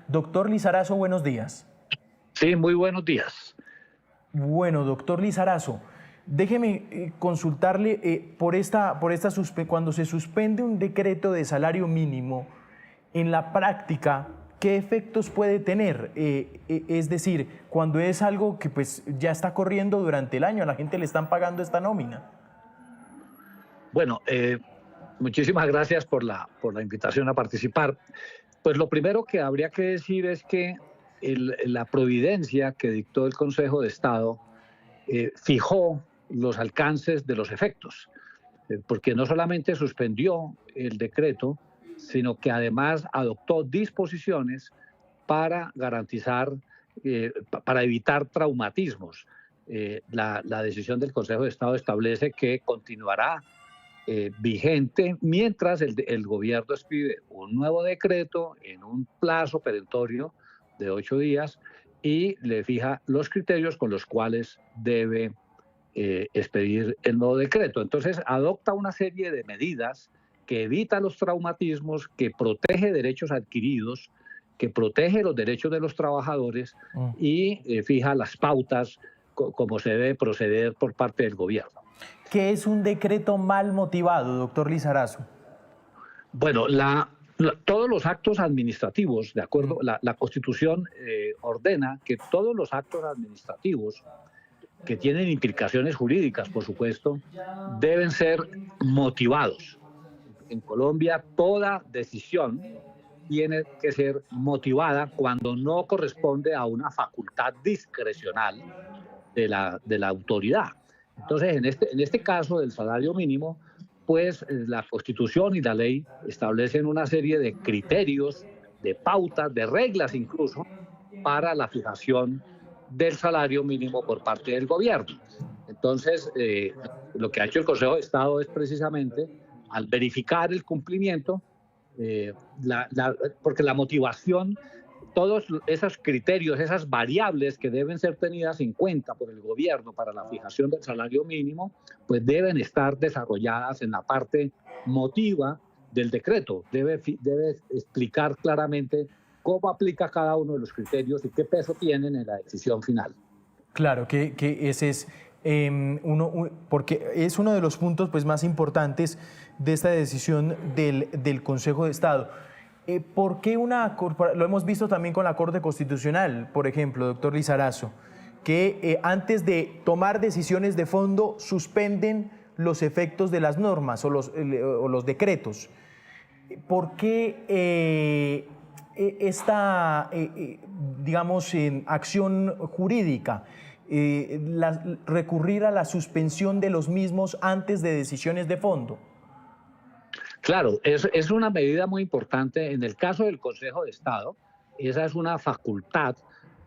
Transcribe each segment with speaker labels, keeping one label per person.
Speaker 1: Doctor Lizarazo, buenos días.
Speaker 2: Sí, muy buenos días.
Speaker 1: Bueno, doctor Lizarazo, déjeme consultarle cuando se suspende un decreto de salario mínimo, en la práctica, ¿qué efectos puede tener? Es decir, cuando es algo que pues ya está corriendo durante el año, a la gente le están pagando esta nómina.
Speaker 2: Bueno, muchísimas gracias por la invitación a participar. Pues lo primero que habría que decir es que la providencia que dictó el Consejo de Estado fijó los alcances de los efectos, porque no solamente suspendió el decreto, sino que además adoptó disposiciones para garantizar, para evitar traumatismos. La decisión del Consejo de Estado establece que continuará vigente mientras el gobierno expide un nuevo decreto en un plazo perentorio de 8 días y le fija los criterios con los cuales debe expedir el nuevo decreto. Entonces adopta una serie de medidas que evita los traumatismos, que protege derechos adquiridos, que protege los derechos de los trabajadores y fija las pautas como se debe proceder por parte del gobierno.
Speaker 1: ¿Qué es un decreto mal motivado, doctor Lizarazo?
Speaker 2: Bueno, todos los actos administrativos, de acuerdo, la Constitución ordena que todos los actos administrativos que tienen implicaciones jurídicas, por supuesto, deben ser motivados. En Colombia, toda decisión tiene que ser motivada cuando no corresponde a una facultad discrecional de la autoridad. Entonces, en este caso del salario mínimo, pues la Constitución y la ley establecen una serie de criterios, de pautas, de reglas incluso, para la fijación del salario mínimo por parte del gobierno. Entonces, lo que ha hecho el Consejo de Estado es precisamente, al verificar el cumplimiento, porque la motivación, todos esos criterios, esas variables que deben ser tenidas en cuenta por el gobierno para la fijación del salario mínimo, pues deben estar desarrolladas en la parte motiva del decreto. Debe explicar claramente cómo aplica cada uno de los criterios y qué peso tienen en la decisión final.
Speaker 1: Claro, que ese es porque es uno de los puntos pues, más importantes de esta decisión del Consejo de Estado. ¿Por qué lo hemos visto también con la Corte Constitucional, por ejemplo, doctor Lizarazo, que antes de tomar decisiones de fondo suspenden los efectos de las normas o los decretos? ¿Por qué esta, digamos, acción jurídica, recurrir a la suspensión de los mismos antes de decisiones de fondo?
Speaker 2: Claro, es una medida muy importante. En el caso del Consejo de Estado, esa es una facultad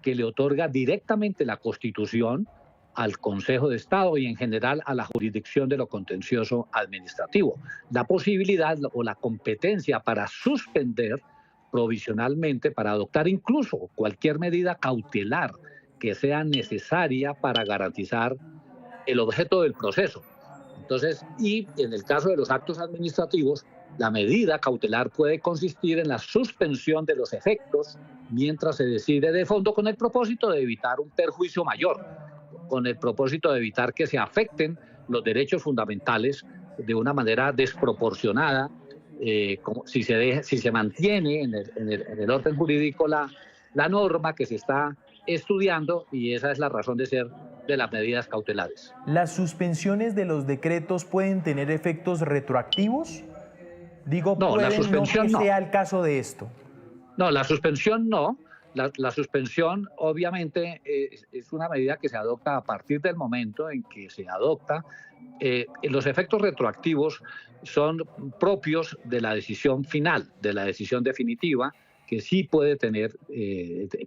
Speaker 2: que le otorga directamente la Constitución al Consejo de Estado y en general a la jurisdicción de lo contencioso administrativo. La posibilidad o la competencia para suspender provisionalmente, para adoptar incluso cualquier medida cautelar que sea necesaria para garantizar el objeto del proceso. Entonces, y en el caso de los actos administrativos, la medida cautelar puede consistir en la suspensión de los efectos mientras se decide de fondo con el propósito de evitar un perjuicio mayor, con el propósito de evitar que se afecten los derechos fundamentales de una manera desproporcionada, como si se mantiene en el orden jurídico la norma que se está estudiando, y esa es la razón de ser de las medidas cautelares.
Speaker 1: ¿Las suspensiones de los decretos pueden tener efectos retroactivos? Digo,
Speaker 2: no,
Speaker 1: pueden,
Speaker 2: la suspensión
Speaker 1: no que
Speaker 2: no.
Speaker 1: sea el caso de esto.
Speaker 2: No, la suspensión no. La suspensión obviamente es una medida que se adopta a partir del momento en que se adopta. Los efectos retroactivos son propios de la decisión final, de la decisión definitiva, que sí puede tener,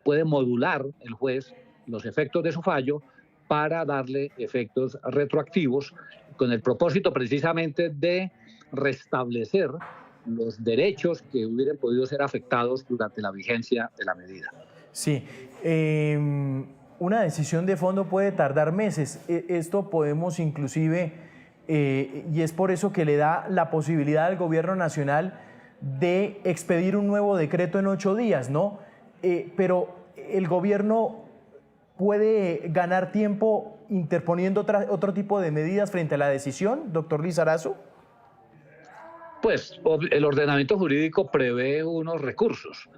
Speaker 2: puede modular el juez los efectos de su fallo para darle efectos retroactivos con el propósito precisamente de restablecer los derechos que hubieran podido ser afectados durante la vigencia de la medida.
Speaker 1: Sí, una decisión de fondo puede tardar meses. Esto podemos inclusive, y es por eso que le da la posibilidad al gobierno nacional de expedir un nuevo decreto en 8 días, ¿no? pero el gobierno puede ganar tiempo interponiendo otro tipo de medidas frente a la decisión, doctor Lizarazo.
Speaker 2: Pues el ordenamiento jurídico prevé unos recursos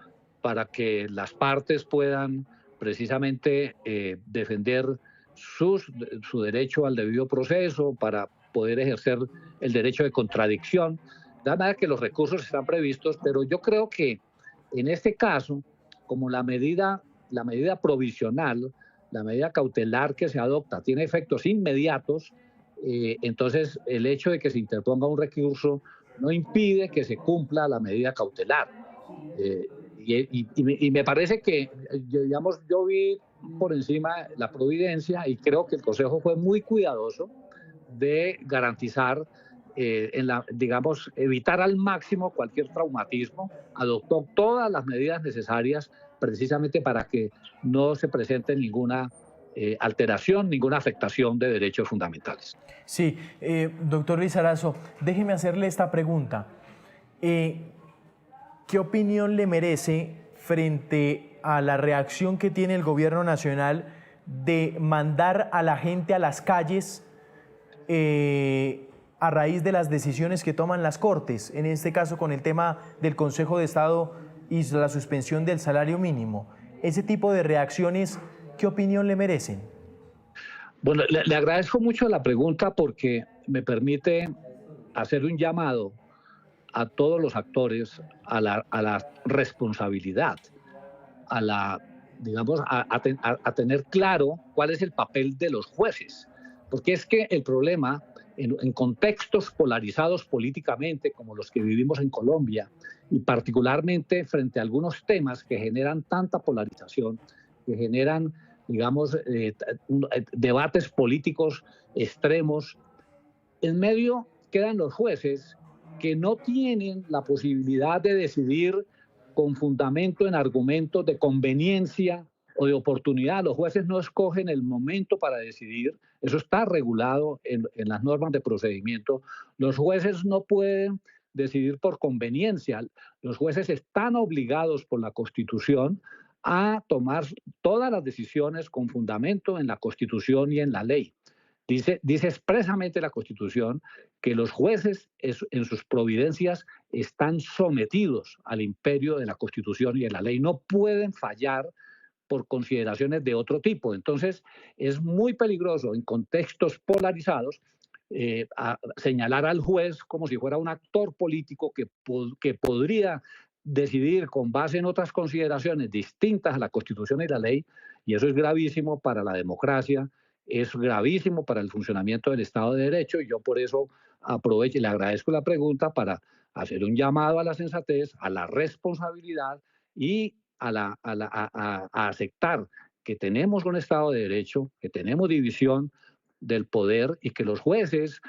Speaker 2: para que las partes puedan precisamente defender su derecho al debido proceso, para poder ejercer el derecho de contradicción. De manera que los recursos están previstos, pero yo creo que en este caso, como la medida provisional, la medida cautelar que se adopta tiene efectos inmediatos, entonces el hecho de que se interponga un recurso no impide que se cumpla la medida cautelar. Eh, y me parece que, digamos, yo vi por encima la providencia y creo que el Consejo fue muy cuidadoso de garantizar, digamos, evitar al máximo cualquier traumatismo, adoptó todas las medidas necesarias precisamente para que no se presente ninguna alteración, ninguna afectación de derechos fundamentales.
Speaker 1: Sí, doctor Lizarazo, déjeme hacerle esta pregunta. ¿Qué opinión le merece frente a la reacción que tiene el gobierno nacional de mandar a la gente a las calles a raíz de las decisiones que toman las Cortes, en este caso con el tema del Consejo de Estado y la suspensión del salario mínimo? Ese tipo de reacciones, ¿qué opinión le merecen?
Speaker 2: Bueno, le agradezco mucho la pregunta porque me permite hacer un llamado a todos los actores a la responsabilidad, a la, digamos, a tener claro cuál es el papel de los jueces. Porque es que el problema, en contextos polarizados políticamente, como los que vivimos en Colombia, y particularmente frente a algunos temas que generan tanta polarización, que generan, digamos, debates políticos extremos, en medio quedan los jueces que no tienen la posibilidad de decidir con fundamento en argumentos de conveniencia o de oportunidad. Los jueces no escogen el momento para decidir, eso está regulado en las normas de procedimiento. Los jueces no pueden decidir por conveniencia, los jueces están obligados por la Constitución a tomar todas las decisiones con fundamento en la Constitución y en la ley. Dice expresamente la Constitución que los jueces en sus providencias están sometidos al imperio de la Constitución y de la ley. No pueden fallar por consideraciones de otro tipo. Entonces, es muy peligroso en contextos polarizados señalar al juez como si fuera un actor político que podría decidir con base en otras consideraciones distintas a la Constitución y la ley, y eso es gravísimo para la democracia, es gravísimo para el funcionamiento del Estado de Derecho, y yo por eso aprovecho y le agradezco la pregunta para hacer un llamado a la sensatez, a la responsabilidad y a aceptar que tenemos un Estado de Derecho, que tenemos división del poder y que los jueces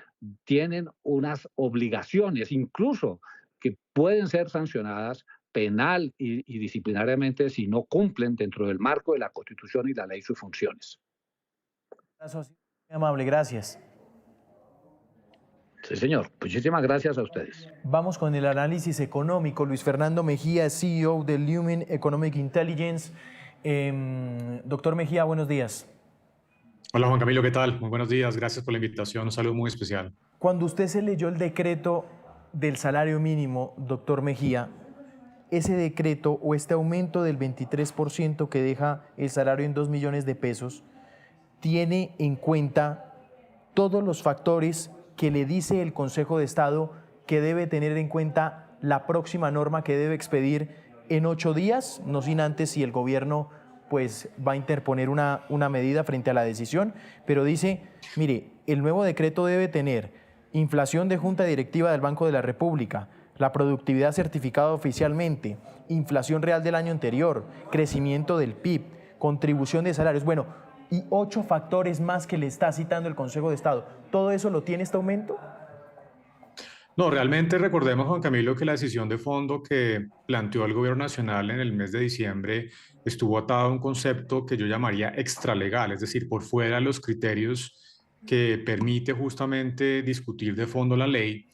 Speaker 2: tienen unas obligaciones, incluso que pueden ser sancionadas penal y disciplinariamente si no cumplen dentro del marco de la Constitución y la ley sus funciones.
Speaker 1: Muy amable, gracias.
Speaker 2: Sí, señor. Muchísimas gracias a ustedes.
Speaker 1: Vamos con el análisis económico. Luis Fernando Mejía, CEO de Lumen Economic Intelligence. Doctor Mejía, buenos días.
Speaker 3: Hola Juan Camilo, ¿qué tal? Muy buenos días, gracias por la invitación, un saludo muy especial.
Speaker 1: Cuando usted se leyó el decreto del salario mínimo, doctor Mejía, ese decreto o este aumento del 23% que deja el salario en 2 millones de pesos, ¿tiene en cuenta todos los factores que le dice el Consejo de Estado que debe tener en cuenta la próxima norma que debe expedir en 8 días? No sin antes si el gobierno pues va a interponer una medida frente a la decisión, pero dice, mire, el nuevo decreto debe tener inflación de Junta Directiva del Banco de la República, la productividad certificada oficialmente, inflación real del año anterior, crecimiento del PIB, contribución de salarios, bueno, y 8 factores más que le está citando el Consejo de Estado. ¿Todo eso lo tiene este aumento?
Speaker 3: No, realmente recordemos, Juan Camilo, que la decisión de fondo que planteó el Gobierno Nacional en el mes de diciembre estuvo atada a un concepto que yo llamaría extralegal, es decir, por fuera de los criterios que permite justamente discutir de fondo la ley,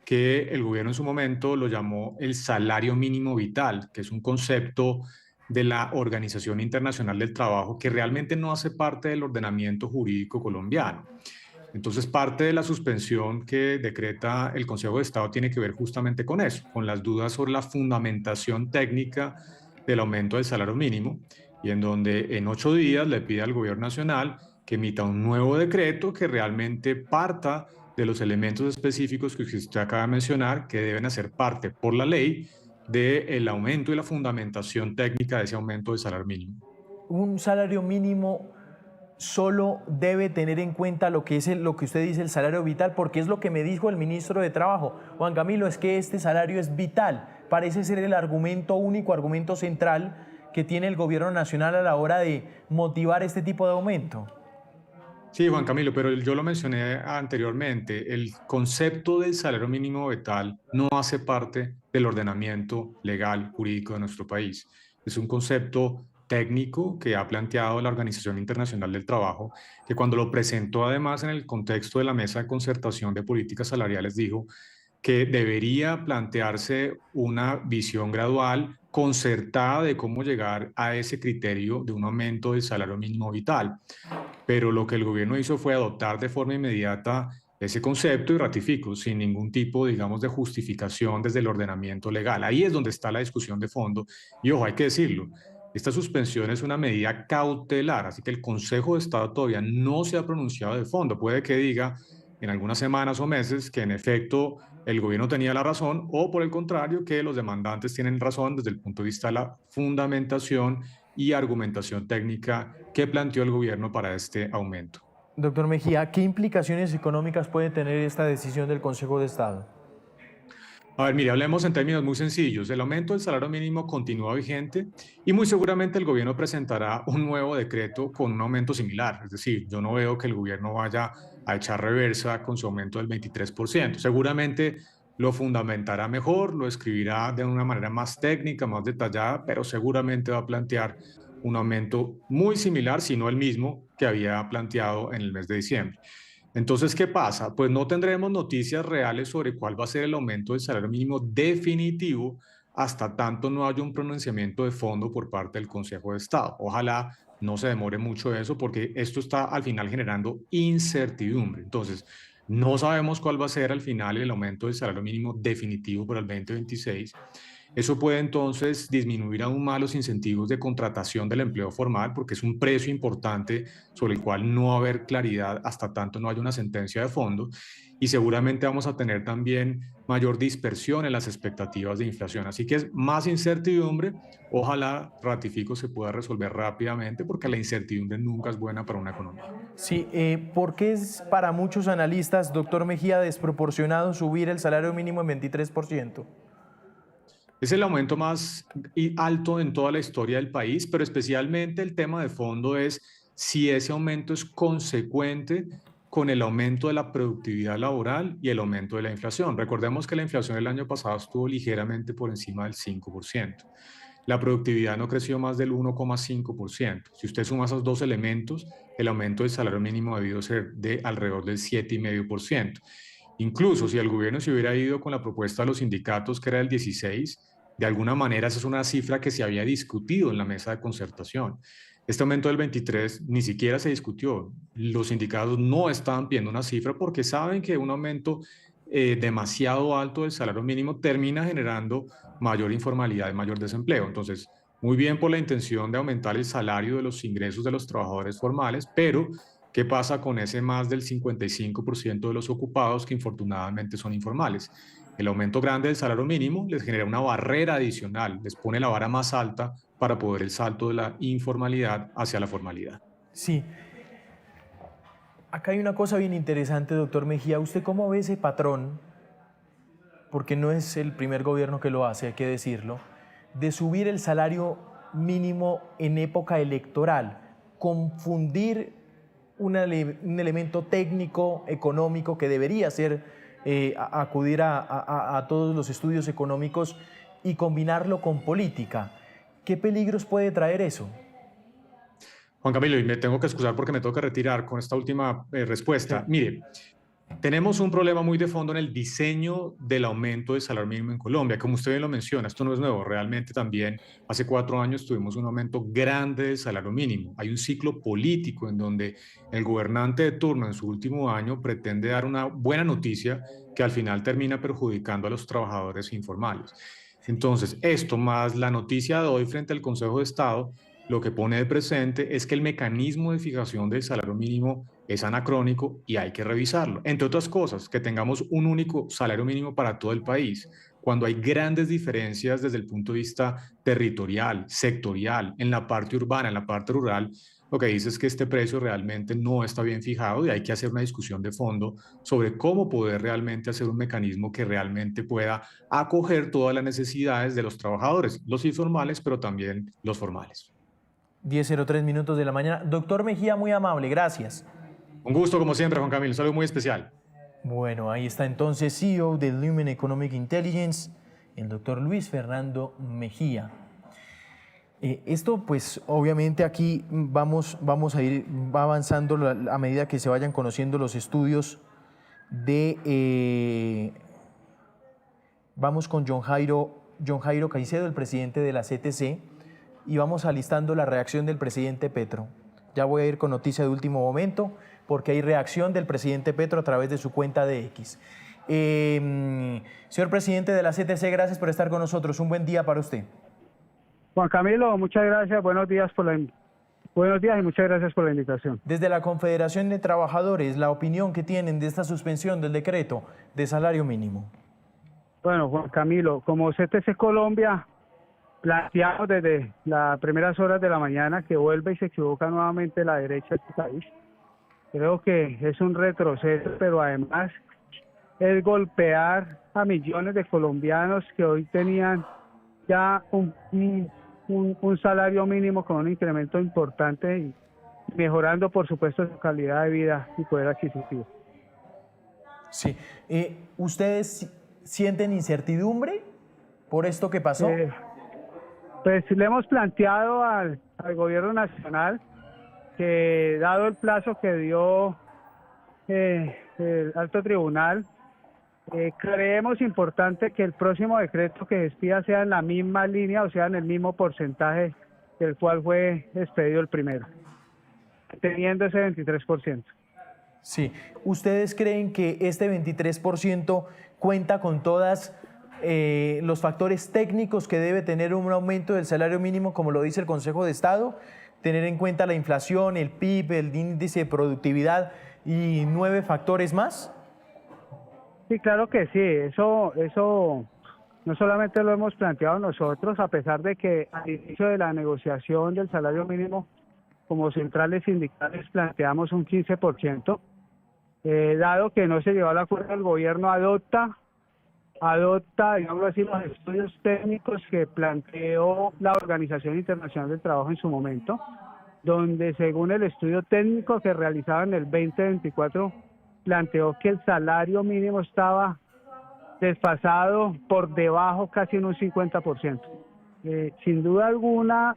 Speaker 3: que el gobierno en su momento lo llamó el salario mínimo vital, que es un concepto de la Organización Internacional del Trabajo, que realmente no hace parte del ordenamiento jurídico colombiano. Entonces, parte de la suspensión que decreta el Consejo de Estado tiene que ver justamente con eso, con las dudas sobre la fundamentación técnica del aumento del salario mínimo, y en donde en 8 días le pide al gobierno nacional que emita un nuevo decreto que realmente parta de los elementos específicos que usted acaba de mencionar, que deben hacer parte por la ley del aumento y la fundamentación técnica de ese aumento del salario mínimo.
Speaker 1: Un salario mínimo solo debe tener en cuenta lo que es lo que usted dice, el salario vital, porque es lo que me dijo el ministro de Trabajo. Juan Camilo, es que este salario es vital. Parece ser el argumento único, argumento central que tiene el gobierno nacional a la hora de motivar este tipo de aumento.
Speaker 3: Sí, Juan Camilo, pero yo lo mencioné anteriormente, el concepto del salario mínimo vital no hace parte del ordenamiento legal jurídico de nuestro país. Es un concepto técnico que ha planteado la Organización Internacional del Trabajo, que cuando lo presentó además en el contexto de la Mesa de Concertación de Políticas Salariales dijo que debería plantearse una visión gradual, concertada de cómo llegar a ese criterio de un aumento del salario mínimo vital. Pero lo que el gobierno hizo fue adoptar de forma inmediata ese concepto y ratificó sin ningún tipo, digamos, de justificación desde el ordenamiento legal. Ahí es donde está la discusión de fondo. Y ojo, hay que decirlo, esta suspensión es una medida cautelar, así que el Consejo de Estado todavía no se ha pronunciado de fondo. Puede que diga en algunas semanas o meses que en efecto el gobierno tenía la razón o por el contrario que los demandantes tienen razón desde el punto de vista de la fundamentación y argumentación técnica que planteó el gobierno para este aumento.
Speaker 1: Doctor Mejía, ¿qué implicaciones económicas puede tener esta decisión del Consejo de Estado?
Speaker 3: A ver, mire, hablemos en términos muy sencillos. El aumento del salario mínimo continúa vigente y muy seguramente el gobierno presentará un nuevo decreto con un aumento similar. Es decir, yo no veo que el gobierno vaya a echar reversa con su aumento del 23%. Seguramente lo fundamentará mejor, lo escribirá de una manera más técnica, más detallada, pero seguramente va a plantear un aumento muy similar, si no el mismo que había planteado en el mes de diciembre. Entonces, ¿qué pasa? Pues no tendremos noticias reales sobre cuál va a ser el aumento del salario mínimo definitivo hasta tanto no haya un pronunciamiento de fondo por parte del Consejo de Estado. Ojalá no se demore mucho eso porque esto está al final generando incertidumbre. Entonces, no sabemos cuál va a ser al final el aumento del salario mínimo definitivo para el 2026. Eso puede entonces disminuir aún más los incentivos de contratación del empleo formal porque es un precio importante sobre el cual no va a haber claridad hasta tanto no haya una sentencia de fondo y seguramente vamos a tener también mayor dispersión en las expectativas de inflación. Así que es más incertidumbre. Ojalá, ratifico, se pueda resolver rápidamente porque la incertidumbre nunca es buena para una economía.
Speaker 1: Sí, ¿por qué es para muchos analistas, doctor Mejía, desproporcionado subir el salario mínimo en 23%?
Speaker 3: Es el aumento más alto en toda la historia del país, pero especialmente el tema de fondo es si ese aumento es consecuente con el aumento de la productividad laboral y el aumento de la inflación. Recordemos que la inflación el año pasado estuvo ligeramente por encima del 5%. La productividad no creció más del 1,5%. Si usted suma esos dos elementos, el aumento del salario mínimo ha debido ser de alrededor del 7,5%. Incluso si el gobierno se hubiera ido con la propuesta de los sindicatos, que era el 16, de alguna manera esa es una cifra que se había discutido en la mesa de concertación. Este aumento del 23 ni siquiera se discutió. Los sindicatos no estaban pidiendo una cifra porque saben que un aumento demasiado alto del salario mínimo termina generando mayor informalidad y mayor desempleo. Entonces, muy bien por la intención de aumentar el salario de los ingresos de los trabajadores formales, pero ¿qué pasa con ese más del 55% de los ocupados que infortunadamente son informales? El aumento grande del salario mínimo les genera una barrera adicional, les pone la vara más alta para poder el salto de la informalidad hacia la formalidad.
Speaker 1: Sí, acá hay una cosa bien interesante, doctor Mejía. ¿Usted cómo ve ese patrón? Porque no es el primer gobierno que lo hace, hay que decirlo, de subir el salario mínimo en época electoral, confundir un elemento técnico, económico, que debería ser acudir a todos los estudios económicos y combinarlo con política. ¿Qué peligros puede traer eso?
Speaker 3: Juan Camilo, y me tengo que excusar porque me tengo que retirar con esta última respuesta.
Speaker 1: Sí.
Speaker 3: Mire, Tenemos un problema muy de fondo en el diseño del aumento del salario mínimo en Colombia. Como usted bien lo menciona, esto no es nuevo. Realmente también hace 4 años tuvimos un aumento grande del salario mínimo. Hay un ciclo político en donde el gobernante de turno en su último año pretende dar una buena noticia que al final termina perjudicando a los trabajadores informales. Entonces, esto más la noticia de hoy frente al Consejo de Estado, lo que pone de presente es que el mecanismo de fijación del salario mínimo es anacrónico y hay que revisarlo. Entre otras cosas, que tengamos un único salario mínimo para todo el país, cuando hay grandes diferencias desde el punto de vista territorial, sectorial, en la parte urbana, en la parte rural, lo que dice es que este precio realmente no está bien fijado y hay que hacer una discusión de fondo sobre cómo poder realmente hacer un mecanismo que realmente pueda acoger todas las necesidades de los trabajadores, los informales, pero también los formales.
Speaker 1: 10:03 de la mañana. Doctor Mejía, muy amable, gracias.
Speaker 3: Un gusto, como siempre, Juan Camilo. Un saludo muy especial.
Speaker 1: Bueno, ahí está entonces CEO de Lumen Economic Intelligence, el doctor Luis Fernando Mejía. Esto, pues, obviamente aquí vamos a ir avanzando a medida que se vayan conociendo los estudios de... vamos con John Jairo Caicedo, el presidente de la CTC, y vamos alistando la reacción del presidente Petro. Ya voy a ir con noticia de último momento, porque hay reacción del presidente Petro a través de su cuenta de X. Señor presidente de la CTC, gracias por estar con nosotros. Un buen día para usted.
Speaker 4: Juan Camilo, muchas gracias. Buenos días y muchas gracias por la invitación.
Speaker 1: Desde la Confederación de Trabajadores, la opinión que tienen de esta suspensión del decreto de salario mínimo.
Speaker 4: Bueno, Juan Camilo, como CTC Colombia, planteamos desde las primeras horas de la mañana que vuelve y se equivoca nuevamente la derecha de este país. Creo que es un retroceso, pero además es golpear a millones de colombianos que hoy tenían ya un salario mínimo con un incremento importante y mejorando, por supuesto, su calidad de vida y poder adquisitivo.
Speaker 1: Sí. ¿Ustedes sienten incertidumbre por esto que pasó?
Speaker 4: Pues le hemos planteado al gobierno nacional que, dado el plazo que dio el alto tribunal, creemos importante que el próximo decreto que despida sea en la misma línea, o sea, en el mismo porcentaje del cual fue expedido el primero, teniendo ese 23%.
Speaker 1: Sí. ¿Ustedes creen que este 23% cuenta con todas los factores técnicos que debe tener un aumento del salario mínimo, como lo dice el Consejo de Estado? Tener en cuenta la inflación, el PIB, el índice de productividad y 9 factores más.
Speaker 4: Sí, claro que sí. Eso no solamente lo hemos planteado nosotros, a pesar de que al inicio de la negociación del salario mínimo, como centrales sindicales planteamos un 15%, dado que no se llevó al acuerdo, el gobierno adopta, digamos así, los estudios técnicos que planteó la Organización Internacional del Trabajo en su momento, donde según el estudio técnico que realizaban en el 2024, planteó que el salario mínimo estaba desfasado por debajo casi en un 50%. Sin duda alguna,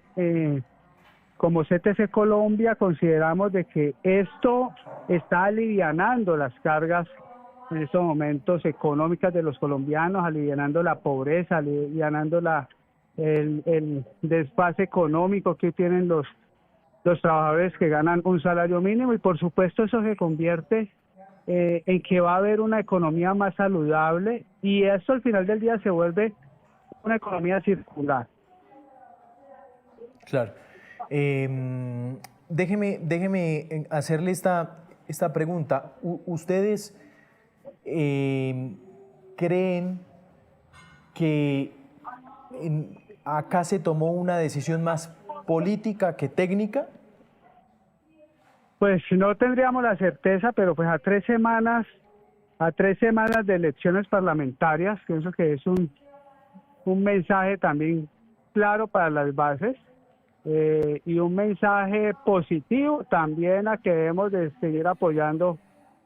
Speaker 4: como CTC Colombia consideramos de que esto está alivianando las cargas en estos momentos económicas de los colombianos, alivianando la pobreza, alivianando el desfase económico que tienen los trabajadores que ganan un salario mínimo, y por supuesto eso se convierte en que va a haber una economía más saludable, y esto al final del día se vuelve una economía circular.
Speaker 1: Claro. Déjeme hacerle esta pregunta. ¿Ustedes creen que acá se tomó una decisión más política que técnica?
Speaker 4: Pues no tendríamos la certeza, pero pues a tres semanas de elecciones parlamentarias, pienso que es un mensaje también claro para las bases, y un mensaje positivo también a que debemos de seguir apoyando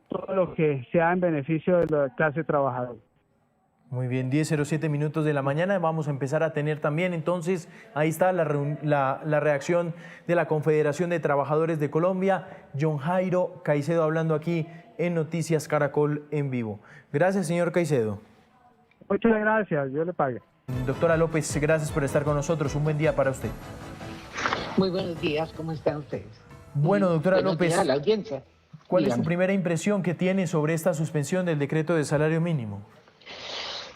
Speaker 4: todo lo que sea en beneficio de la clase trabajadora.
Speaker 1: Muy bien, 10:07 minutos de la mañana. Vamos a empezar a tener también, entonces, ahí está la reacción de la Confederación de Trabajadores de Colombia, John Jairo Caicedo, hablando aquí en Noticias Caracol en vivo. Gracias, señor Caicedo.
Speaker 4: Muchas gracias, yo le pague.
Speaker 1: Doctora López, gracias por estar con nosotros. Un buen día para usted.
Speaker 5: Muy buenos días, ¿cómo están ustedes?
Speaker 1: Bueno, doctora
Speaker 5: Buenos
Speaker 1: López,
Speaker 5: días a la audiencia.
Speaker 1: ¿cuál es
Speaker 5: Dígame.
Speaker 1: su primera impresión que tiene sobre esta suspensión del decreto de salario mínimo?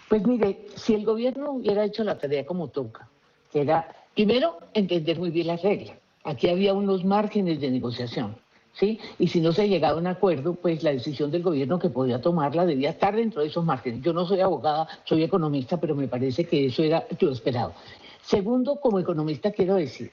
Speaker 5: Pues mire, si el gobierno hubiera hecho la tarea como toca, que era, primero, entender muy bien las reglas. Aquí había unos márgenes de negociación, ¿sí? Y si no se llegaba a un acuerdo, pues la decisión del gobierno que podía tomarla debía estar dentro de esos márgenes. Yo no soy abogada, soy economista, pero me parece que eso era lo esperado. Segundo, como economista quiero decir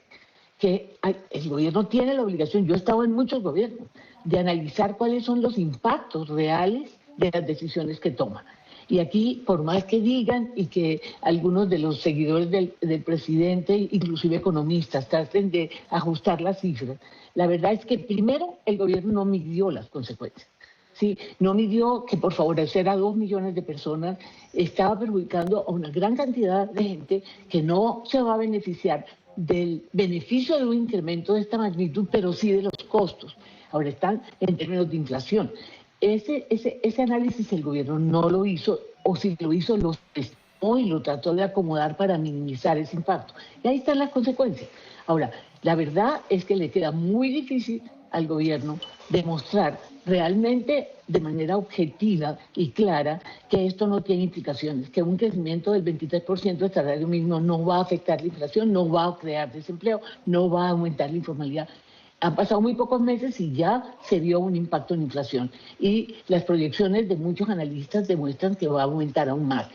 Speaker 5: que el gobierno tiene la obligación, yo he estado en muchos gobiernos, de analizar cuáles son los impactos reales de las decisiones que toma. Y aquí, por más que digan y que algunos de los seguidores del presidente, inclusive economistas, traten de ajustar las cifras, la verdad es que primero el gobierno no midió las consecuencias. Sí, no midió que por favorecer a 2 millones de personas estaba perjudicando a una gran cantidad de gente que no se va a beneficiar del beneficio de un incremento de esta magnitud, pero sí de los costos. Ahora están en términos de inflación. Ese análisis el gobierno no lo hizo, o si lo hizo, lo estimó y lo trató de acomodar para minimizar ese impacto. Y ahí están las consecuencias. Ahora, la verdad es que le queda muy difícil al gobierno demostrar realmente de manera objetiva y clara que esto no tiene implicaciones, que un crecimiento del 23% del salario mínimo no va a afectar la inflación, no va a crear desempleo, no va a aumentar la informalidad. Han pasado muy pocos meses y ya se vio un impacto en inflación y las proyecciones de muchos analistas demuestran que va a aumentar aún más.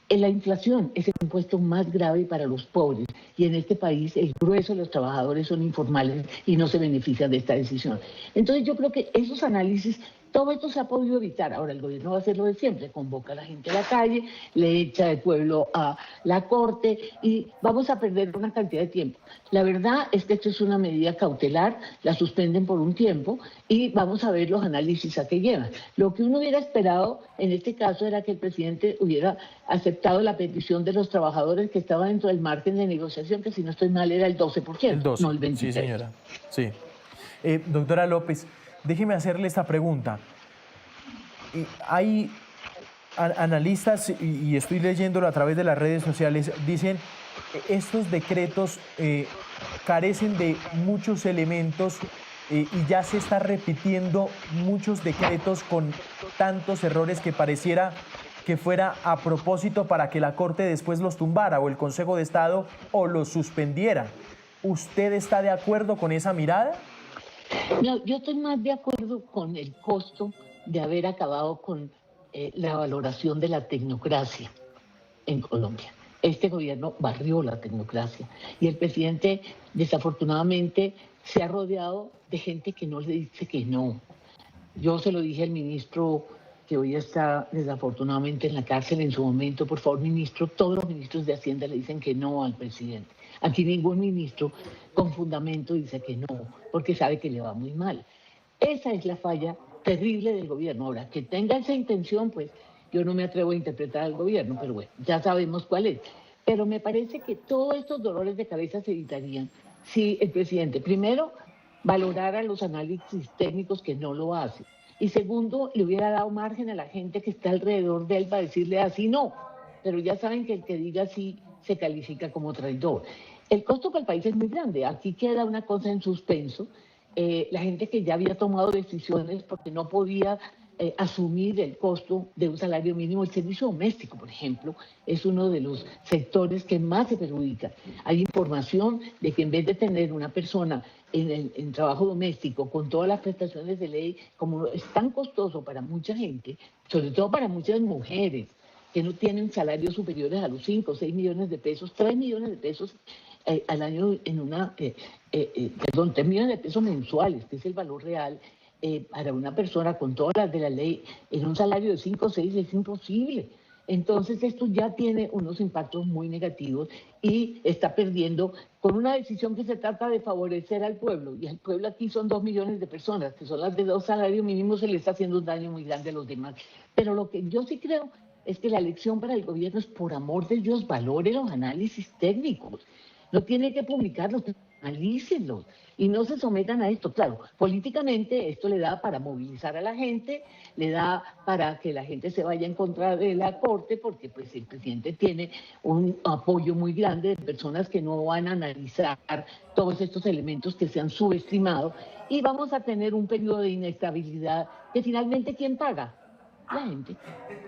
Speaker 5: La inflación es el impuesto más grave para los pobres y en este país el grueso de los trabajadores son informales y no se benefician de esta decisión. Entonces yo creo que esos análisis, todo esto se ha podido evitar. Ahora el gobierno va a hacer lo de siempre, convoca a la gente a la calle, le echa el pueblo a la corte y vamos a perder una cantidad de tiempo. La verdad es que esto es una medida cautelar, la suspenden por un tiempo y vamos a ver los análisis a qué llevan. Lo que uno hubiera esperado en este caso era que el presidente hubiera aceptado la petición de los trabajadores que estaba dentro del margen de negociación, que si no estoy mal era el 12%,
Speaker 1: El 12,
Speaker 5: no el 23%.
Speaker 1: sí, señora. Sí. Doctora López, déjeme hacerle esta pregunta. Hay analistas, y estoy leyéndolo a través de las redes sociales, dicen estos decretos carecen de muchos elementos y ya se está repitiendo muchos decretos con tantos errores que pareciera que fuera a propósito para que la Corte después los tumbara o el Consejo de Estado o los suspendiera. ¿Usted está de acuerdo con esa mirada?
Speaker 5: No, yo estoy más de acuerdo con el costo de haber acabado con la valoración de la tecnocracia en Colombia. Este gobierno barrió la tecnocracia y el presidente desafortunadamente se ha rodeado de gente que no le dice que no. Yo se lo dije al ministro que hoy está desafortunadamente en la cárcel en su momento, por favor, ministro, todos los ministros de Hacienda le dicen que no al presidente. Aquí ningún ministro con fundamento dice que no, porque sabe que le va muy mal. Esa es la falla terrible del gobierno. Ahora, que tenga esa intención, pues yo no me atrevo a interpretar al gobierno, pero bueno, ya sabemos cuál es. Pero me parece que todos estos dolores de cabeza se evitarían si el presidente, primero, valorara los análisis técnicos, que no lo hace, y segundo, le hubiera dado margen a la gente que está alrededor de él para decirle así no. Pero ya saben que el que diga así se califica como traidor. El costo para el país es muy grande. Aquí queda una cosa en suspenso. La gente que ya había tomado decisiones porque no podía asumir el costo de un salario mínimo. El servicio doméstico, por ejemplo, es uno de los sectores que más se perjudica. Hay información de que en vez de tener una persona en trabajo doméstico con todas las prestaciones de ley, como es tan costoso para mucha gente, sobre todo para muchas mujeres, que no tienen salarios superiores a los 5 o 6 millones de pesos, 3 millones de pesos al año en una, 3 millones de pesos mensuales, que es el valor real, para una persona con todas las de la ley, en un salario de 5 o 6 es imposible. Entonces esto ya tiene unos impactos muy negativos y está perdiendo con una decisión que se trata de favorecer al pueblo. Y al pueblo aquí son 2 millones de personas, que son las de 2 salarios mínimos, se le está haciendo un daño muy grande a los demás. Pero lo que yo sí creo es que la lección para el gobierno es, por amor de Dios, valore los análisis técnicos. No tiene que publicarlos, analícenlos y no se sometan a esto. Claro, políticamente esto le da para movilizar a la gente, le da para que la gente se vaya en contra de la Corte, porque pues el presidente tiene un apoyo muy grande de personas que no van a analizar todos estos elementos que se han subestimado, y vamos a tener un periodo de inestabilidad que finalmente ¿quién paga? La gente.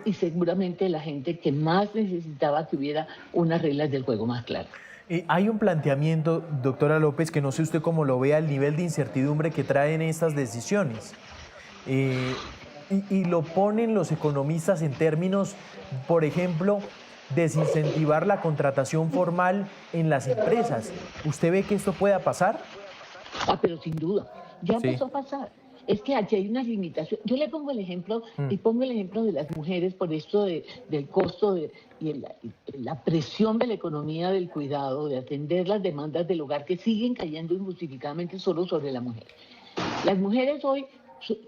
Speaker 5: Y seguramente la gente que más necesitaba que hubiera unas reglas del juego más claras.
Speaker 1: Hay un planteamiento, doctora López, que no sé usted cómo lo vea, el nivel de incertidumbre que traen estas decisiones. Y lo ponen los economistas en términos, por ejemplo, desincentivar la contratación formal en las empresas. ¿Usted ve que esto pueda pasar?
Speaker 5: Pero sin duda, ya empezó a pasar. Es que aquí hay una limitación. Yo le pongo el ejemplo, y pongo el ejemplo de las mujeres por esto del costo y la presión de la economía del cuidado, de atender las demandas del hogar que siguen cayendo injustificadamente solo sobre la mujer. Las mujeres hoy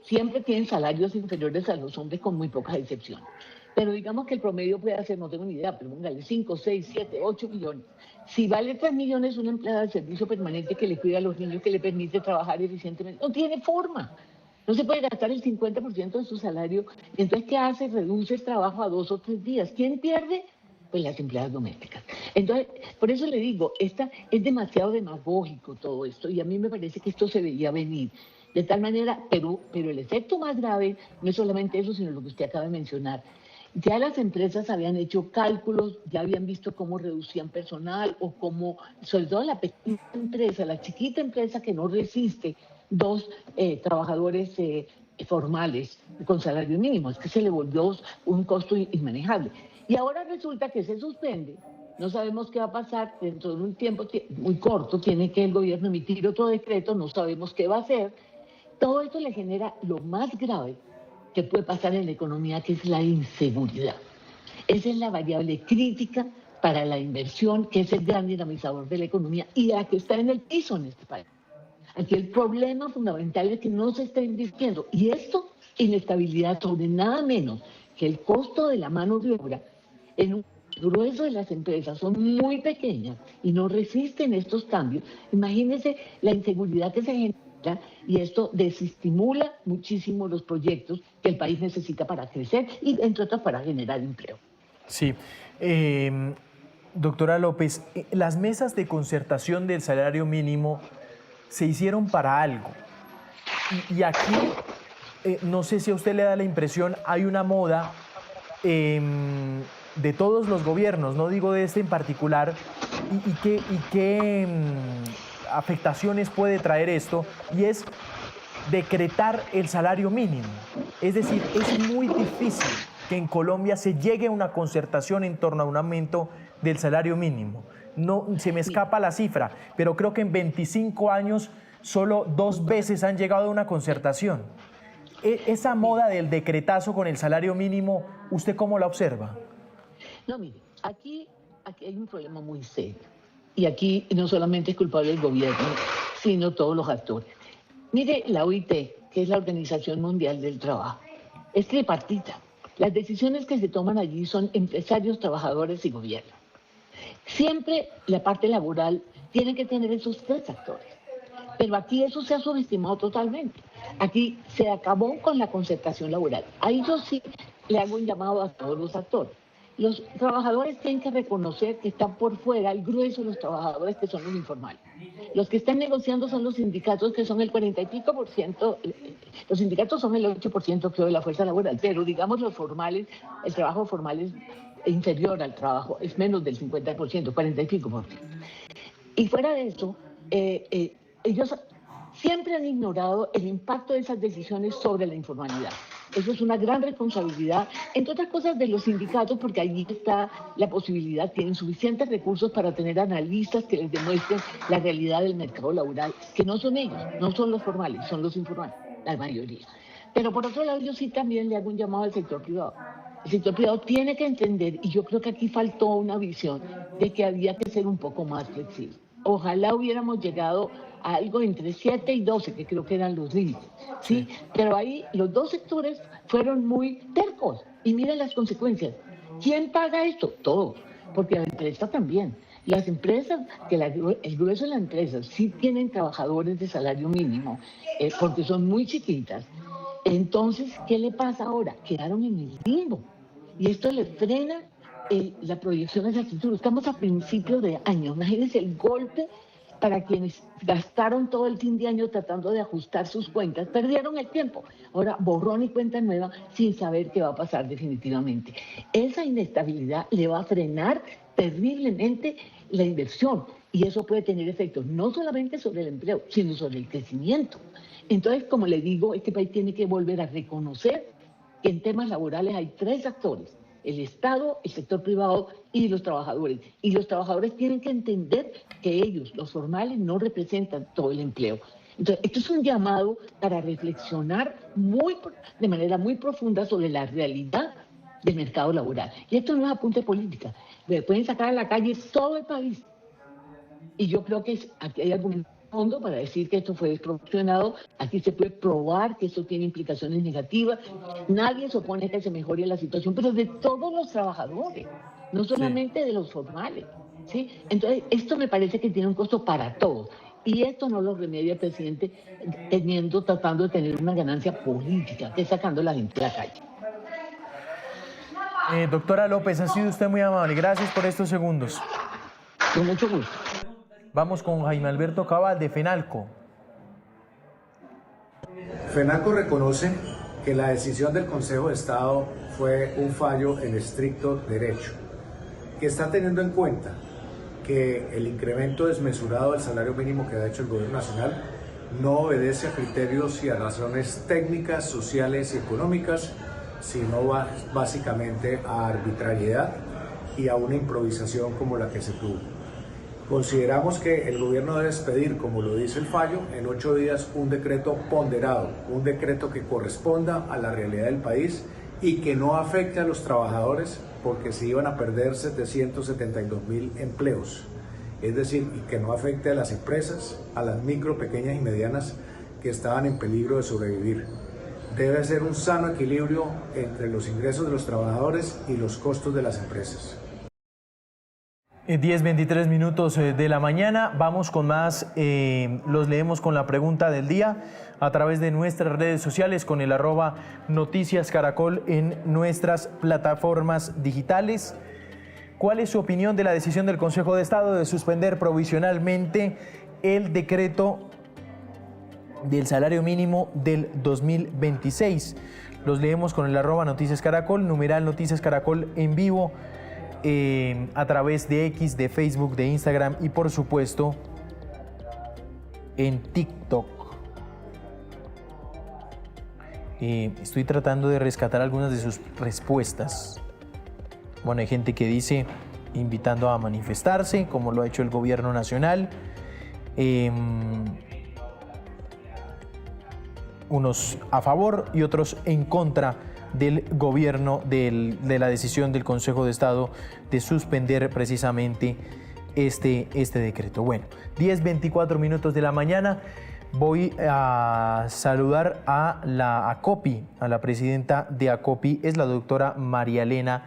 Speaker 5: siempre tienen salarios inferiores a los hombres con muy pocas excepciones. Pero digamos que el promedio puede ser, no tengo ni idea, pero póngale 5, 6, 7, 8 millones. Si vale 3 millones una empleada de servicio permanente que le cuida a los niños, que le permite trabajar eficientemente, no tiene forma. No se puede gastar el 50% de su salario. Entonces, ¿qué hace? Reduce el trabajo a 2 o 3 días. ¿Quién pierde? Pues las empleadas domésticas. Entonces, por eso le digo, es demasiado demagógico todo esto, y a mí me parece que esto se veía venir. De tal manera, pero el efecto más grave no es solamente eso, sino lo que usted acaba de mencionar. Ya las empresas habían hecho cálculos, ya habían visto cómo reducían personal o cómo, sobre todo la pequeña empresa, la chiquita empresa que no resiste 2 trabajadores formales con salario mínimo. Es que se le volvió un costo inmanejable. Y ahora resulta que se suspende. No sabemos qué va a pasar. Dentro de un tiempo muy corto tiene que el gobierno emitir otro decreto, no sabemos qué va a hacer. Todo esto le genera lo más grave que puede pasar en la economía, que es la inseguridad. Esa es la variable crítica para la inversión, que es el gran dinamizador de la economía y la que está en el piso en este país. Aquí el problema fundamental es que no se está invirtiendo, y esto, inestabilidad sobre nada menos que el costo de la mano de obra en un grueso de las empresas son muy pequeñas y no resisten estos cambios. Imagínense la inseguridad que se genera, y esto desestimula muchísimo los proyectos que el país necesita para crecer y, entre otras, para generar empleo.
Speaker 1: Sí. Doctora López, las mesas de concertación del salario mínimo se hicieron para algo. Y aquí, no sé si a usted le da la impresión, hay una moda de todos los gobiernos, no digo de este en particular, y qué afectaciones puede traer esto, y es decretar el salario mínimo. Es decir, es muy difícil que en Colombia se llegue a una concertación en torno a un aumento del salario mínimo. No, se me escapa la cifra, pero creo que en 25 años solo 2 veces han llegado a una concertación. Esa moda del decretazo con el salario mínimo, ¿usted cómo la observa?
Speaker 5: No, mire, aquí hay un problema muy serio. Y aquí no solamente es culpable el gobierno, sino todos los actores. Mire, la OIT, que es la Organización Mundial del Trabajo, es tripartita. Las decisiones que se toman allí son empresarios, trabajadores y gobierno. Siempre la parte laboral tiene que tener esos 3 actores. Pero aquí eso se ha subestimado totalmente. Aquí se acabó con la concertación laboral. Ahí yo sí le hago un llamado a todos los actores. Los trabajadores tienen que reconocer que están por fuera el grueso de los trabajadores, que son los informales. Los que están negociando son los sindicatos, que son el 40 y pico por ciento. Los sindicatos son el 8%, creo, de la fuerza laboral, pero digamos los formales, el trabajo formal es inferior al trabajo, es menos del 50%, 40 y pico por ciento. Y fuera de eso, ellos siempre han ignorado el impacto de esas decisiones sobre la informalidad. Eso es una gran responsabilidad, entre otras cosas, de los sindicatos, porque allí está la posibilidad, tienen suficientes recursos para tener analistas que les demuestren la realidad del mercado laboral, que no son ellos, no son los formales, son los informales, la mayoría. Pero por otro lado, yo sí también le hago un llamado al sector privado. El sector privado tiene que entender, y yo creo que aquí faltó una visión, de que había que ser un poco más flexible. Ojalá hubiéramos llegado a algo entre 7 y 12, que creo que eran los límites, ¿sí? Pero ahí los 2 sectores fueron muy tercos, y miren las consecuencias. ¿Quién paga esto? Todos, porque la empresa también. Las empresas, el grueso de las empresas sí tienen trabajadores de salario mínimo, porque son muy chiquitas. Entonces, ¿qué le pasa ahora? Quedaron en el limbo. Y esto le frena la proyección hacia el futuro. Estamos a principios de año. Imagínense el golpe para quienes gastaron todo el fin de año tratando de ajustar sus cuentas. Perdieron el tiempo. Ahora, borrón y cuenta nueva sin saber qué va a pasar definitivamente. Esa inestabilidad le va a frenar terriblemente la inversión. Y eso puede tener efectos no solamente sobre el empleo, sino sobre el crecimiento. Entonces, como le digo, este país tiene que volver a reconocer que en temas laborales hay tres actores: el Estado, el sector privado y los trabajadores. Y los trabajadores tienen que entender que ellos, los formales, no representan todo el empleo. Entonces, esto es un llamado para reflexionar de manera muy profunda sobre la realidad del mercado laboral. Y esto no es apunte política. Le pueden sacar a la calle todo el país. Y yo creo que aquí hay algún fondo para decir que esto fue desproporcionado. Aquí se puede probar que eso tiene implicaciones negativas. Nadie se opone a que se mejore la situación, pero de todos los trabajadores, no solamente de los formales, ¿sí? Entonces, esto me parece que tiene un costo para todos. Y esto no lo remedia el presidente tratando de tener una ganancia política, que es sacando a la gente a la calle.
Speaker 1: Doctora López, ha sido usted muy amable. Gracias por estos segundos.
Speaker 5: Con mucho gusto.
Speaker 1: Vamos con Jaime Alberto Cabal, de FENALCO.
Speaker 6: FENALCO reconoce que la decisión del Consejo de Estado fue un fallo en estricto derecho, que está teniendo en cuenta que el incremento desmesurado del salario mínimo que ha hecho el Gobierno Nacional no obedece a criterios y a razones técnicas, sociales y económicas, sino básicamente a arbitrariedad y a una improvisación como la que se tuvo. Consideramos que el gobierno debe expedir, como lo dice el fallo, en 8 días un decreto ponderado, un decreto que corresponda a la realidad del país y que no afecte a los trabajadores, porque se iban a perder 772.000 empleos. Es decir, y que no afecte a las empresas, a las micro, pequeñas y medianas que estaban en peligro de sobrevivir. Debe ser un sano equilibrio entre los ingresos de los trabajadores y los costos de las empresas.
Speaker 1: 10:23 minutos de la mañana. Vamos con más, los leemos con la pregunta del día a través de nuestras redes sociales con el @Noticias Caracol en nuestras plataformas digitales. ¿Cuál es su opinión de la decisión del Consejo de Estado de suspender provisionalmente el decreto del salario mínimo del 2026? Los leemos con el @Noticias Caracol, numeral Noticias Caracol en vivo, a través de X, de Facebook, de Instagram y por supuesto en TikTok. Estoy tratando de rescatar algunas de sus respuestas. Bueno, hay gente que dice invitando a manifestarse, como lo ha hecho el gobierno nacional. Unos a favor y otros en contra del gobierno, de la decisión del Consejo de Estado de suspender precisamente este decreto. Bueno, 10:24 minutos de la mañana. Voy a saludar a la ACOPI, a la presidenta de ACOPI, es la doctora María Elena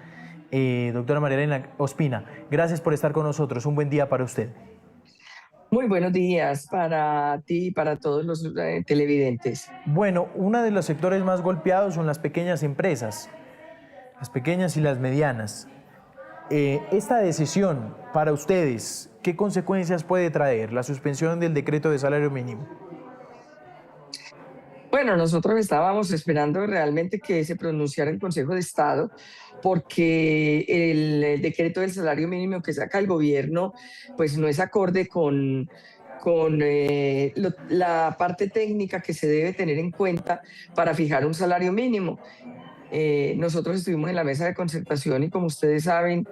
Speaker 1: Ospina. Gracias por estar con nosotros. Un buen día para usted.
Speaker 7: Muy buenos días para ti y para todos los televidentes.
Speaker 1: Bueno, uno de los sectores más golpeados son las pequeñas empresas, las pequeñas y las medianas. Esta decisión para ustedes, ¿qué consecuencias puede traer la suspensión del decreto de salario mínimo?
Speaker 7: Bueno, nosotros estábamos esperando realmente que se pronunciara el Consejo de Estado, porque el decreto del salario mínimo que saca el gobierno pues no es acorde con la parte técnica que se debe tener en cuenta para fijar un salario mínimo. Nosotros estuvimos en la mesa de concertación y, como ustedes saben,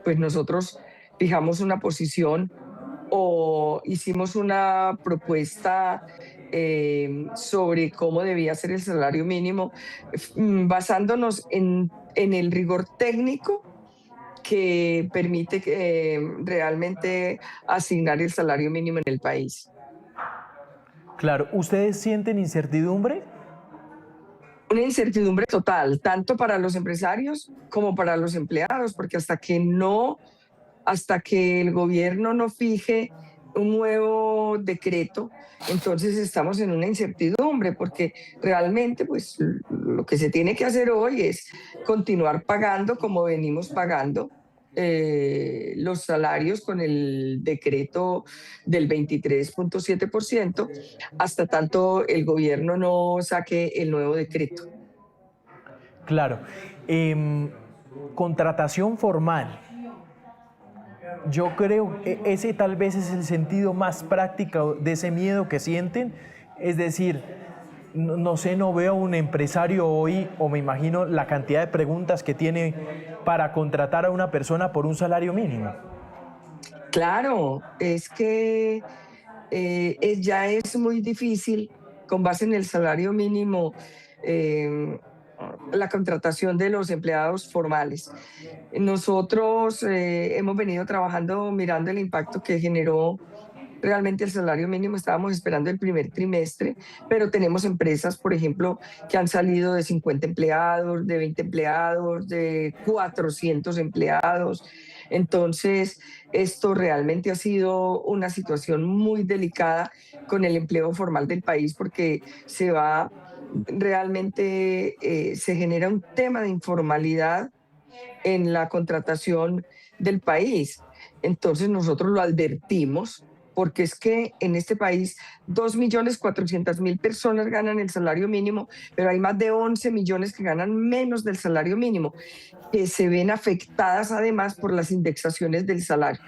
Speaker 7: pues nosotros fijamos una posición o hicimos una propuesta sobre cómo debía ser el salario mínimo, basándonos en el rigor técnico que permite realmente asignar el salario mínimo en el país.
Speaker 1: Claro, ¿ustedes sienten incertidumbre?
Speaker 7: Una incertidumbre total, tanto para los empresarios como para los empleados, porque hasta que el gobierno no fije un nuevo decreto, entonces estamos en una incertidumbre, porque realmente pues lo que se tiene que hacer hoy es continuar pagando como venimos pagando los salarios con el decreto del 23.7%, hasta tanto el gobierno no saque el nuevo decreto.
Speaker 1: Claro. Contratación formal. Yo creo que ese tal vez es el sentido más práctico de ese miedo que sienten. Es decir, no sé, no veo un empresario hoy, o me imagino la cantidad de preguntas que tiene para contratar a una persona por un salario mínimo.
Speaker 7: Claro, es que ya es muy difícil, con base en el salario mínimo, la contratación de los empleados formales. Nosotros hemos venido trabajando mirando el impacto que generó realmente el salario mínimo. Estábamos esperando el primer trimestre, pero tenemos empresas, por ejemplo, que han salido de 50 empleados, de 20 empleados, de 400 empleados. Entonces, esto realmente ha sido una situación muy delicada con el empleo formal del país, porque realmente se genera un tema de informalidad en la contratación del país. Entonces nosotros lo advertimos, porque es que en este país 2.400.000 personas ganan el salario mínimo, pero hay más de 11 millones que ganan menos del salario mínimo, que se ven afectadas además por las indexaciones del salario.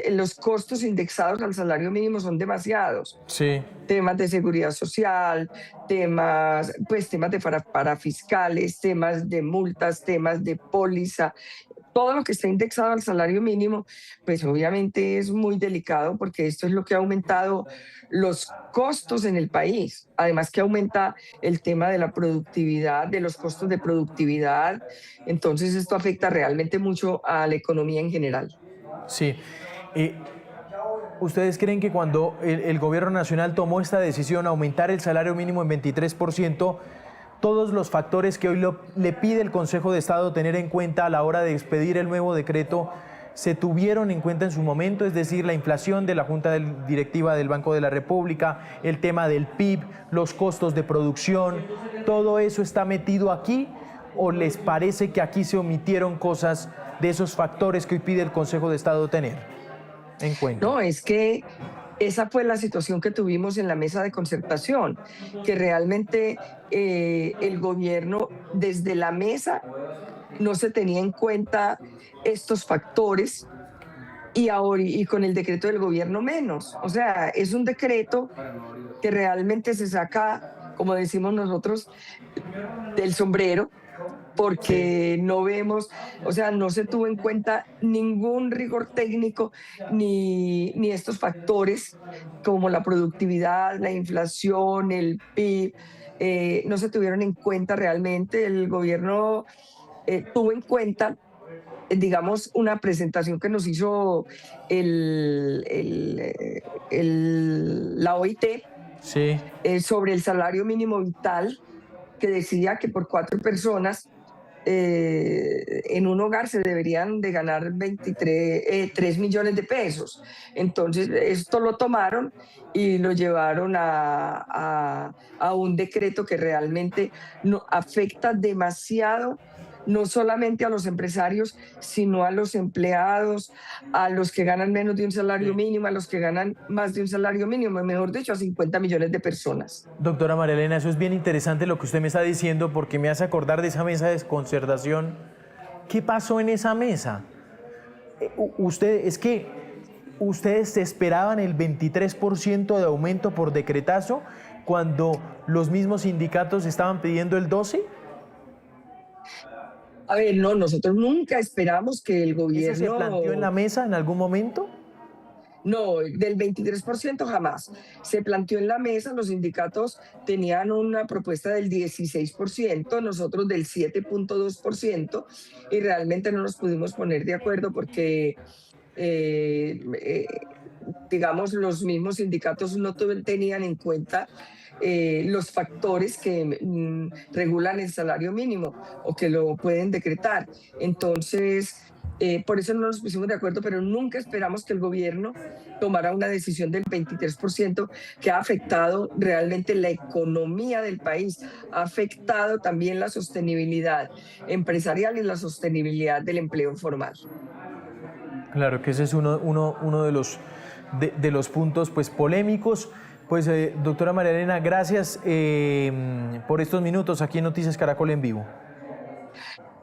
Speaker 7: Los costos indexados al salario mínimo son demasiados.
Speaker 1: Sí.
Speaker 7: Temas de seguridad social, temas de parafiscales, temas de multas, temas de póliza. Todo lo que está indexado al salario mínimo, pues obviamente es muy delicado, porque esto es lo que ha aumentado los costos en el país. Además que aumenta el tema de la productividad, de los costos de productividad. Entonces esto afecta realmente mucho a la economía en general.
Speaker 1: Sí. ¿Ustedes creen que cuando el gobierno nacional tomó esta decisión, aumentar el salario mínimo en 23%, todos los factores que hoy le pide el Consejo de Estado tener en cuenta a la hora de expedir el nuevo decreto se tuvieron en cuenta en su momento? Es decir, la inflación de la Junta Directiva del Banco de la República, el tema del PIB, los costos de producción, ¿todo eso está metido aquí? ¿O les parece que aquí se omitieron cosas de esos factores que hoy pide el Consejo de Estado tener en cuenta?
Speaker 7: No, es que esa fue la situación que tuvimos en la mesa de concertación, que realmente el gobierno desde la mesa no se tenía en cuenta estos factores, y con el decreto del gobierno menos. O sea, es un decreto que realmente se saca, como decimos nosotros, del sombrero, porque no vemos, o sea, no se tuvo en cuenta ningún rigor técnico ni estos factores como la productividad, la inflación, el PIB, no se tuvieron en cuenta realmente. El gobierno tuvo en cuenta, digamos, una presentación que nos hizo la OIT,
Speaker 1: sí,
Speaker 7: sobre el salario mínimo vital, que decía que por 4 personas en un hogar se deberían de ganar 3 millones de pesos. Entonces, esto lo tomaron y lo llevaron a un decreto que realmente afecta demasiado, no solamente a los empresarios, sino a los empleados, a los que ganan menos de un salario mínimo, a los que ganan más de un salario mínimo, mejor dicho, a 50 millones de personas.
Speaker 1: Doctora María Elena, eso es bien interesante lo que usted me está diciendo, porque me hace acordar de esa mesa de concertación. ¿Qué pasó en esa mesa? Es que ustedes esperaban el 23% de aumento por decretazo cuando los mismos sindicatos estaban pidiendo el 12%.
Speaker 7: A ver, no, nosotros nunca esperamos que el gobierno...
Speaker 1: ¿Eso se planteó en la mesa en algún momento?
Speaker 7: No, del 23% jamás. Se planteó en la mesa, los sindicatos tenían una propuesta del 16%, nosotros del 7.2%, y realmente no nos pudimos poner de acuerdo porque digamos, los mismos sindicatos no tenían en cuenta los factores que regulan el salario mínimo o que lo pueden decretar. Entonces, por eso no nos pusimos de acuerdo, pero nunca esperamos que el gobierno tomara una decisión del 23% que ha afectado realmente la economía del país, ha afectado también la sostenibilidad empresarial y la sostenibilidad del empleo formal.
Speaker 1: Claro que ese es uno de los puntos pues, polémicos. Pues, doctora María Elena, gracias por estos minutos aquí en Noticias Caracol en vivo.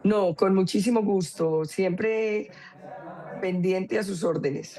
Speaker 7: No, con muchísimo gusto, siempre pendiente a sus órdenes.